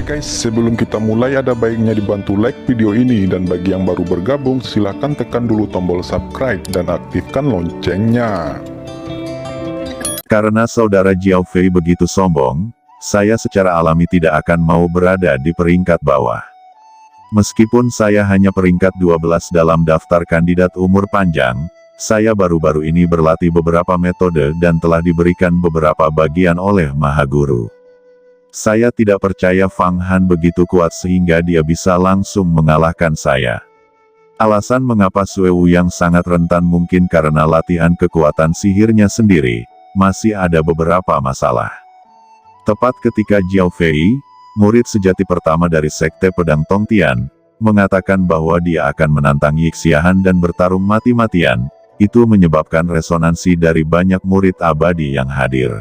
guys, sebelum kita mulai ada baiknya dibantu like video ini, dan bagi yang baru bergabung silahkan tekan dulu tombol subscribe dan aktifkan loncengnya. Karena saudara Jiao Fei begitu sombong, saya secara alami tidak akan mau berada di peringkat bawah. Meskipun saya hanya peringkat 12 dalam daftar kandidat umur panjang, saya baru-baru ini berlatih beberapa metode dan telah diberikan beberapa bagian oleh Maha Guru. Saya tidak percaya Fang Han begitu kuat sehingga dia bisa langsung mengalahkan saya. Alasan mengapa Sue Wu yang sangat rentan mungkin karena latihan kekuatan sihirnya sendiri, masih ada beberapa masalah. Tepat ketika Jiao Fei, murid sejati pertama dari Sekte Pedang Tongtian, mengatakan bahwa dia akan menantang Yixiahan dan bertarung mati-matian, itu menyebabkan resonansi dari banyak murid abadi yang hadir.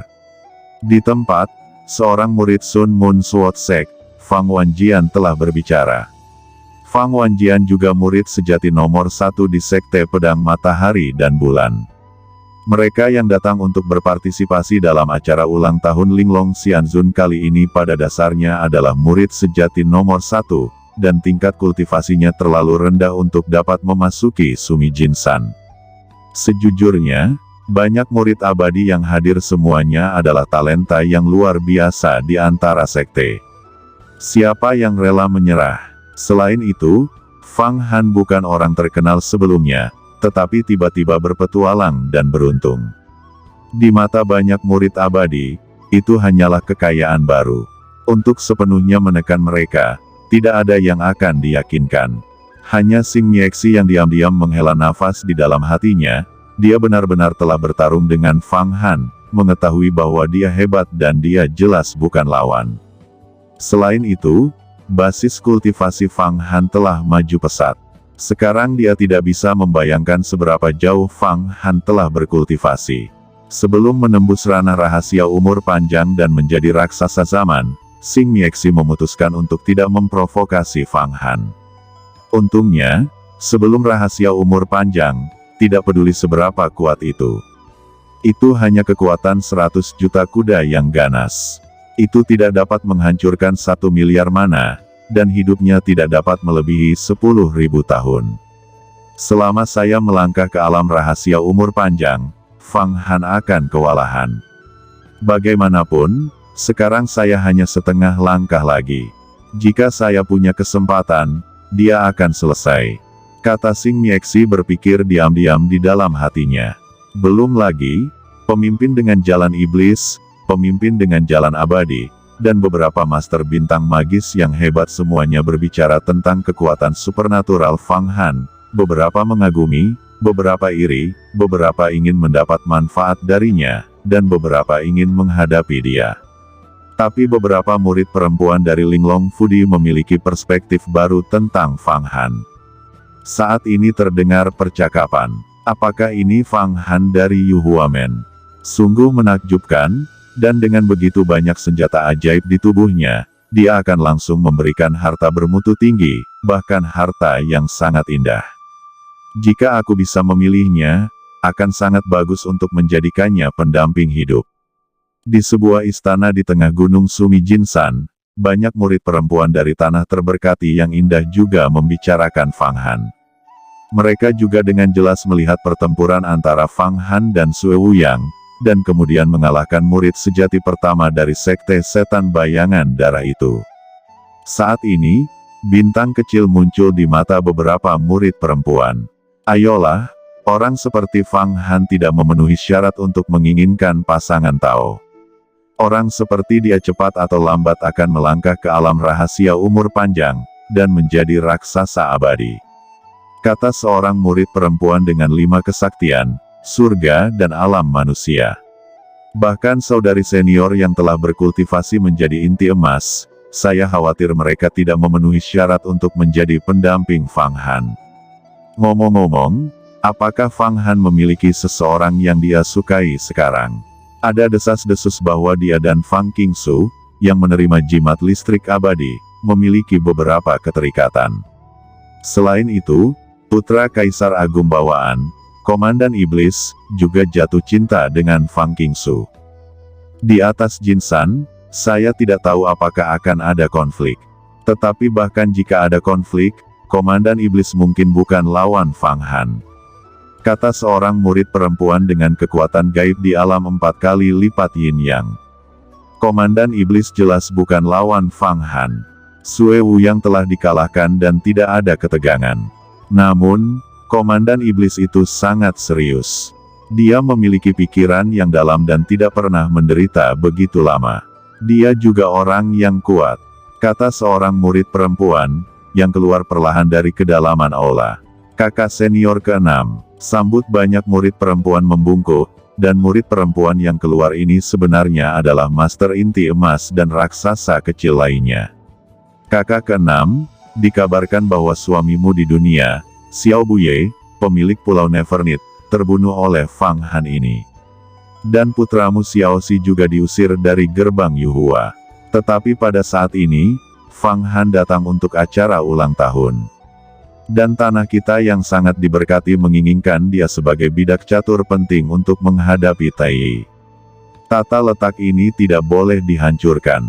Di tempat, seorang murid Sun Moon Sword Sect, Fang Wanjian telah berbicara. Fang Wanjian juga murid sejati nomor 1 di Sekte Pedang Matahari dan Bulan. Mereka yang datang untuk berpartisipasi dalam acara ulang tahun Linglong Xianzun kali ini pada dasarnya adalah murid sejati nomor 1, dan tingkat kultivasinya terlalu rendah untuk dapat memasuki Sumi Jinsan. Sejujurnya, banyak murid abadi yang hadir semuanya adalah talenta yang luar biasa di antara sekte. Siapa yang rela menyerah? Selain itu, Fang Han bukan orang terkenal sebelumnya, tetapi tiba-tiba berpetualang dan beruntung. Di mata banyak murid abadi, itu hanyalah kekayaan baru. Untuk sepenuhnya menekan mereka, tidak ada yang akan diyakinkan. Hanya Xing Miexi yang diam-diam menghela nafas di dalam hatinya. Dia benar-benar telah bertarung dengan Fang Han, mengetahui bahwa dia hebat dan dia jelas bukan lawan. Selain itu, basis kultivasi Fang Han telah maju pesat. Sekarang dia tidak bisa membayangkan seberapa jauh Fang Han telah berkultivasi. Sebelum menembus ranah rahasia umur panjang dan menjadi raksasa zaman, Xing Miexi memutuskan untuk tidak memprovokasi Fang Han. Untungnya, sebelum rahasia umur panjang, tidak peduli seberapa kuat itu. Itu hanya kekuatan 100 juta kuda yang ganas. Itu tidak dapat menghancurkan 1 miliar mana, dan hidupnya tidak dapat melebihi 10.000 tahun. Selama saya melangkah ke alam rahasia umur panjang, Fang Han akan kewalahan. Bagaimanapun, sekarang saya hanya setengah langkah lagi. Jika saya punya kesempatan, dia akan selesai. Kata Xing Miexi berpikir diam-diam di dalam hatinya. Belum lagi, pemimpin dengan jalan iblis, pemimpin dengan jalan abadi, dan beberapa master bintang magis yang hebat semuanya berbicara tentang kekuatan supernatural Fang Han. Beberapa mengagumi, beberapa iri, beberapa ingin mendapat manfaat darinya, dan beberapa ingin menghadapi dia. Tapi beberapa murid perempuan dari Linglong Fudi memiliki perspektif baru tentang Fang Han. Saat ini terdengar percakapan. Apakah ini Fang Han dari Yuhuamen? Sungguh menakjubkan, dan dengan begitu banyak senjata ajaib di tubuhnya, dia akan langsung memberikan harta bermutu tinggi, bahkan harta yang sangat indah. Jika aku bisa memilihnya, akan sangat bagus untuk menjadikannya pendamping hidup. Di sebuah istana di tengah gunung Sumi Jinsan, banyak murid perempuan dari tanah terberkati yang indah juga membicarakan Fang Han. Mereka juga dengan jelas melihat pertempuran antara Fang Han dan Sue Wu Yang, dan kemudian mengalahkan murid sejati pertama dari Sekte Setan Bayangan Darah itu. Saat ini, bintang kecil muncul di mata beberapa murid perempuan. Ayolah, orang seperti Fang Han tidak memenuhi syarat untuk menginginkan pasangan Tao. Orang seperti dia cepat atau lambat akan melangkah ke alam rahasia umur panjang, dan menjadi raksasa abadi. Kata seorang murid perempuan dengan 5 kesaktian, surga dan alam manusia. Bahkan saudari senior yang telah berkultivasi menjadi inti emas, saya khawatir mereka tidak memenuhi syarat untuk menjadi pendamping Fang Han. Ngomong-ngomong, apakah Fang Han memiliki seseorang yang dia sukai sekarang? Ada desas-desus bahwa dia dan Fang Qingsu, yang menerima jimat listrik abadi, memiliki beberapa keterikatan. Selain itu, putra Kaisar Agung Bawaan, Komandan Iblis, juga jatuh cinta dengan Fang Qingsu. Di atas Jinsan, Saya tidak tahu apakah akan ada konflik. Tetapi bahkan jika ada konflik, Komandan Iblis mungkin bukan lawan Fang Han. Kata seorang murid perempuan dengan kekuatan gaib di alam 4 kali lipat Yin Yang. Komandan Iblis jelas bukan lawan Fang Han. Sue Wuyang telah dikalahkan dan tidak ada ketegangan. Namun, Komandan Iblis itu sangat serius. Dia memiliki pikiran yang dalam dan tidak pernah menderita begitu lama. Dia juga orang yang kuat, kata seorang murid perempuan, yang keluar perlahan dari kedalaman aula. Kakak senior ke-6, sambut banyak murid perempuan membungkuk, dan murid perempuan yang keluar ini sebenarnya adalah Master Inti Emas dan raksasa kecil lainnya. Kakak ke-6, dikabarkan bahwa suamimu di dunia, Xiao Buye, pemilik Pulau Neverneed, terbunuh oleh Fang Han ini. Dan putramu Xiao Xi juga diusir dari gerbang Yuhua. Tetapi pada saat ini, Fang Han datang untuk acara ulang tahun. Dan tanah kita yang sangat diberkati menginginkan dia sebagai bidak catur penting untuk menghadapi Tai. Tata letak ini tidak boleh dihancurkan.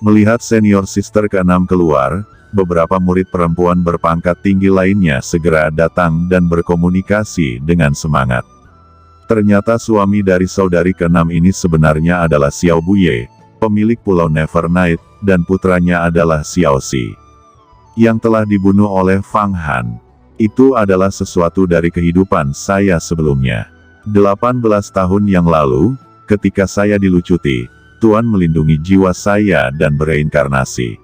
Melihat senior sister ke-6 keluar, beberapa murid perempuan berpangkat tinggi lainnya segera datang dan berkomunikasi dengan semangat. Ternyata suami dari saudari ke-6 ini sebenarnya adalah Xiao Buye, pemilik Pulau Nevernight, dan putranya adalah Xiao Xi, yang telah dibunuh oleh Fang Han. Itu adalah sesuatu dari kehidupan saya sebelumnya. 18 tahun yang lalu, ketika saya dilucuti, Tuhan melindungi jiwa saya dan bereinkarnasi.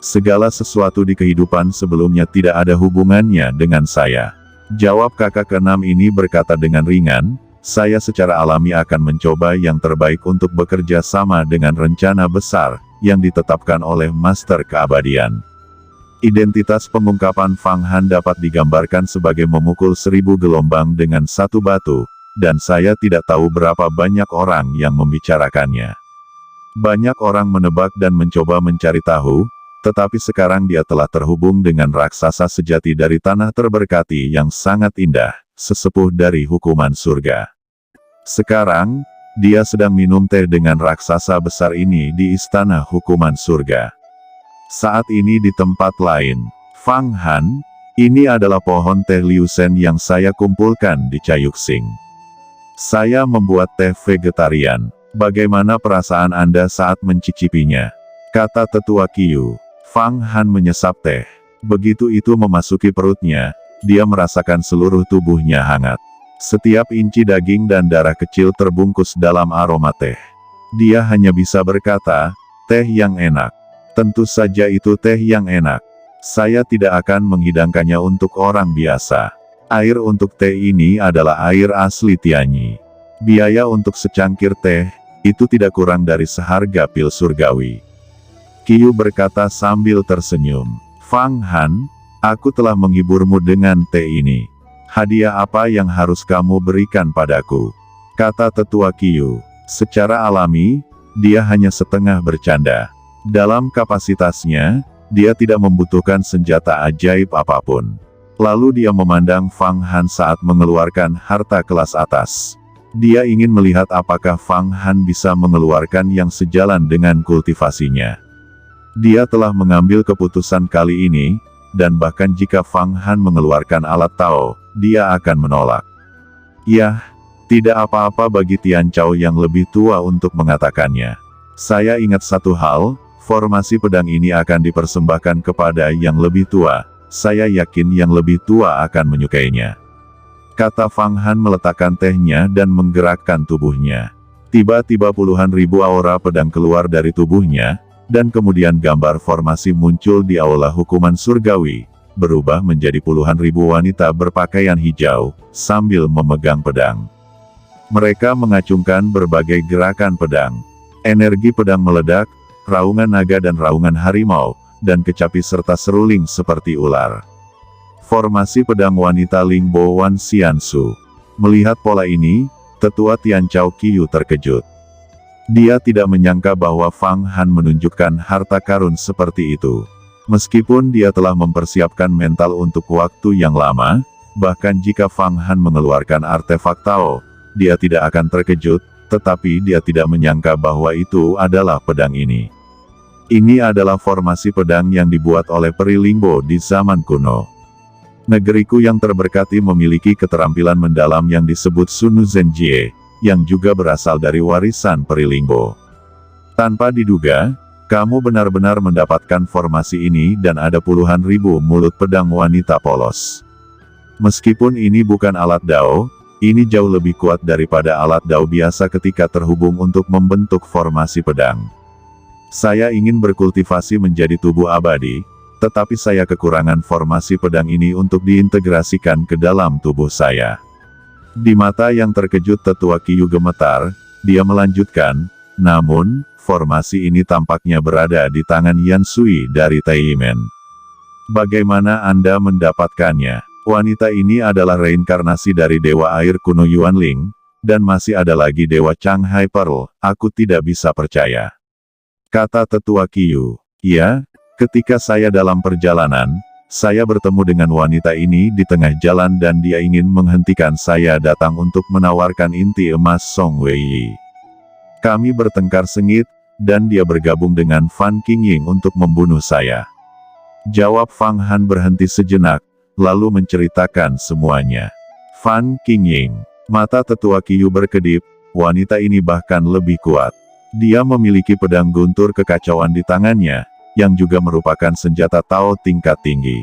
Segala sesuatu di kehidupan sebelumnya tidak ada hubungannya dengan saya. Jawab kakak ke-6 ini berkata dengan ringan, saya secara alami akan mencoba yang terbaik untuk bekerja sama dengan rencana besar, yang ditetapkan oleh Master Keabadian. Identitas pengungkapan Fang Han dapat digambarkan sebagai memukul 1000 gelombang dengan satu batu, dan saya tidak tahu berapa banyak orang yang membicarakannya. Banyak orang menebak dan mencoba mencari tahu, tetapi sekarang dia telah terhubung dengan raksasa sejati dari tanah terberkati yang sangat indah, sesepuh dari hukuman surga. Sekarang, dia sedang minum teh dengan raksasa besar ini di istana hukuman surga. Saat ini di tempat lain, Fang Han, ini adalah pohon teh Liusen yang saya kumpulkan di Cayuxing. Saya membuat teh vegetarian. Bagaimana perasaan Anda saat mencicipinya? Kata tetua Qiu. Fang Han menyesap teh. Begitu itu memasuki perutnya, dia merasakan seluruh tubuhnya hangat. Setiap inci daging dan darah kecil terbungkus dalam aroma teh. Dia hanya bisa berkata, teh yang enak. Tentu saja itu teh yang enak. Saya tidak akan menghidangkannya untuk orang biasa. Air untuk teh ini adalah air asli Tianyi. Biaya untuk secangkir teh, itu tidak kurang dari seharga pil surgawi. Qiu berkata sambil tersenyum. Fang Han, aku telah menghiburmu dengan teh ini. Hadiah apa yang harus kamu berikan padaku? Kata tetua Qiu. Secara alami, dia hanya setengah bercanda. Dalam kapasitasnya, dia tidak membutuhkan senjata ajaib apapun. Lalu dia memandang Fang Han saat mengeluarkan harta kelas atas. Dia ingin melihat apakah Fang Han bisa mengeluarkan yang sejalan dengan kultivasinya. Dia telah mengambil keputusan kali ini, dan bahkan jika Fang Han mengeluarkan alat Tao, dia akan menolak. Yah, tidak apa-apa bagi Tian Chao yang lebih tua untuk mengatakannya. Saya ingat satu hal, formasi pedang ini akan dipersembahkan kepada yang lebih tua, saya yakin yang lebih tua akan menyukainya. Kata Fang Han meletakkan tehnya dan menggerakkan tubuhnya. Tiba-tiba puluhan ribu aura pedang keluar dari tubuhnya, dan kemudian gambar formasi muncul di aula hukuman surgawi, berubah menjadi puluhan ribu wanita berpakaian hijau, sambil memegang pedang. Mereka mengacungkan berbagai gerakan pedang. Energi pedang meledak, raungan naga dan raungan harimau, dan kecapi serta seruling seperti ular. Formasi pedang wanita Lingbo Wan Xiansu. Melihat pola ini, tetua Tian Chao Qiu terkejut. Dia tidak menyangka bahwa Fang Han menunjukkan harta karun seperti itu. Meskipun dia telah mempersiapkan mental untuk waktu yang lama, bahkan jika Fang Han mengeluarkan artefak Tao, dia tidak akan terkejut, tetapi dia tidak menyangka bahwa itu adalah pedang ini. Ini adalah formasi pedang yang dibuat oleh peri Lingbo di zaman kuno. Negeriku yang terberkati memiliki keterampilan mendalam yang disebut Sunu Zenjie, yang juga berasal dari warisan peri Lingbo. Tanpa diduga, kamu benar-benar mendapatkan formasi ini dan ada puluhan ribu mulut pedang wanita polos. Meskipun ini bukan alat dao, ini jauh lebih kuat daripada alat dao biasa ketika terhubung untuk membentuk formasi pedang. Saya ingin berkultivasi menjadi tubuh abadi, tetapi saya kekurangan formasi pedang ini untuk diintegrasikan ke dalam tubuh saya. Di mata yang terkejut tetua Qiyu gemetar, dia melanjutkan, namun, formasi ini tampaknya berada di tangan Yan Sui dari Taimen. Bagaimana Anda mendapatkannya? Wanita ini adalah reinkarnasi dari Dewa Air kuno Yuanling, dan masih ada lagi Dewa Changhai Pearl, aku tidak bisa percaya. Kata tetua Qiyu. Ya, ketika saya dalam perjalanan, saya bertemu dengan wanita ini di tengah jalan dan dia ingin menghentikan saya datang untuk menawarkan inti emas Song Wei. Kami bertengkar sengit, dan dia bergabung dengan Fan Qingying untuk membunuh saya. Jawab Fang Han berhenti sejenak, lalu menceritakan semuanya. Fan Qingying. Mata tetua Qiyu berkedip, wanita ini bahkan lebih kuat. Dia memiliki pedang guntur kekacauan di tangannya, yang juga merupakan senjata Tao tingkat tinggi.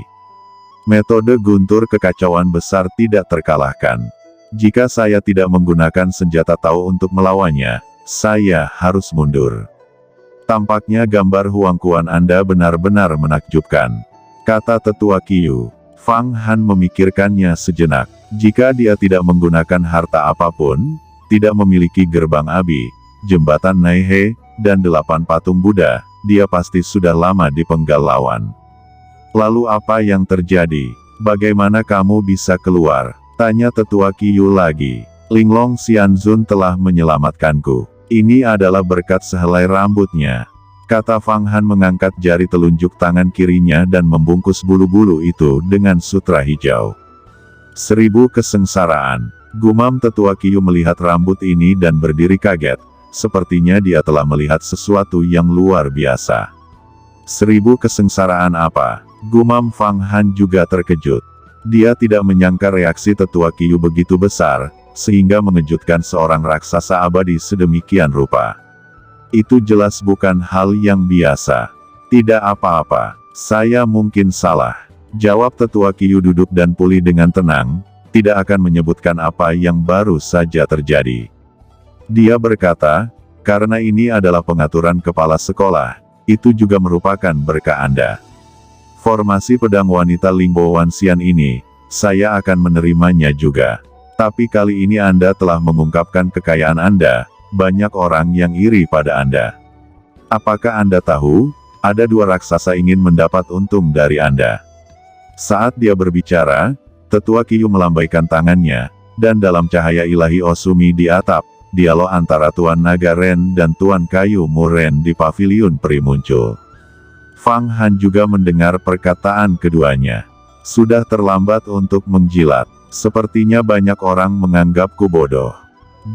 Metode guntur kekacauan besar tidak terkalahkan. Jika saya tidak menggunakan senjata Tao untuk melawannya, saya harus mundur. Tampaknya gambar Huang Quan Anda benar-benar menakjubkan. Kata tetua Qiyu. Fang Han memikirkannya sejenak. Jika dia tidak menggunakan harta apapun, tidak memiliki gerbang api, jembatan Naihe, dan 8 patung Buddha, dia pasti sudah lama dipenggal lawan. Lalu apa yang terjadi? Bagaimana kamu bisa keluar? Tanya tetua Qiyu lagi. Linglong Xianzun telah menyelamatkanku. Ini adalah berkat sehelai rambutnya. Kata Fang Han mengangkat jari telunjuk tangan kirinya dan membungkus bulu-bulu itu dengan sutra hijau. 1000 kesengsaraan. Gumam tetua Qiyu melihat rambut ini dan berdiri kaget. Sepertinya dia telah melihat sesuatu yang luar biasa. 1000 kesengsaraan apa? Gumam Fang Han juga terkejut. Dia tidak menyangka reaksi tetua Qiyu begitu besar, sehingga mengejutkan seorang raksasa abadi sedemikian rupa. Itu jelas bukan hal yang biasa. Tidak apa-apa, saya mungkin salah. Jawab tetua Qiyu duduk dan pulih dengan tenang, tidak akan menyebutkan apa yang baru saja terjadi. Dia berkata, karena ini adalah pengaturan kepala sekolah, itu juga merupakan berkah Anda. Formasi pedang wanita Lingbo Wanxian ini, saya akan menerimanya juga. Tapi kali ini Anda telah mengungkapkan kekayaan Anda, banyak orang yang iri pada Anda. Apakah Anda tahu, ada 2 raksasa ingin mendapat untung dari Anda? Saat dia berbicara, tetua Qiyu melambaikan tangannya, dan dalam cahaya ilahi Osumi di atap, dialog antara Tuan Naga Ren dan Tuan Kayu Muren di paviliun peri muncul. Fang Han juga mendengar perkataan keduanya. Sudah terlambat untuk menjilat. Sepertinya banyak orang menganggapku bodoh.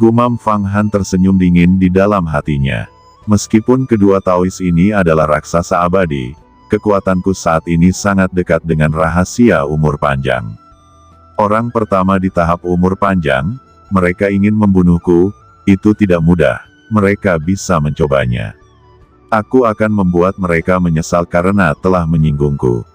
Gumam Fang Han tersenyum dingin di dalam hatinya. Meskipun kedua Taois ini adalah raksasa abadi, kekuatanku saat ini sangat dekat dengan rahasia umur panjang. Orang pertama di tahap umur panjang, mereka ingin membunuhku. Itu tidak mudah, mereka bisa mencobanya. Aku akan membuat mereka menyesal karena telah menyinggungku.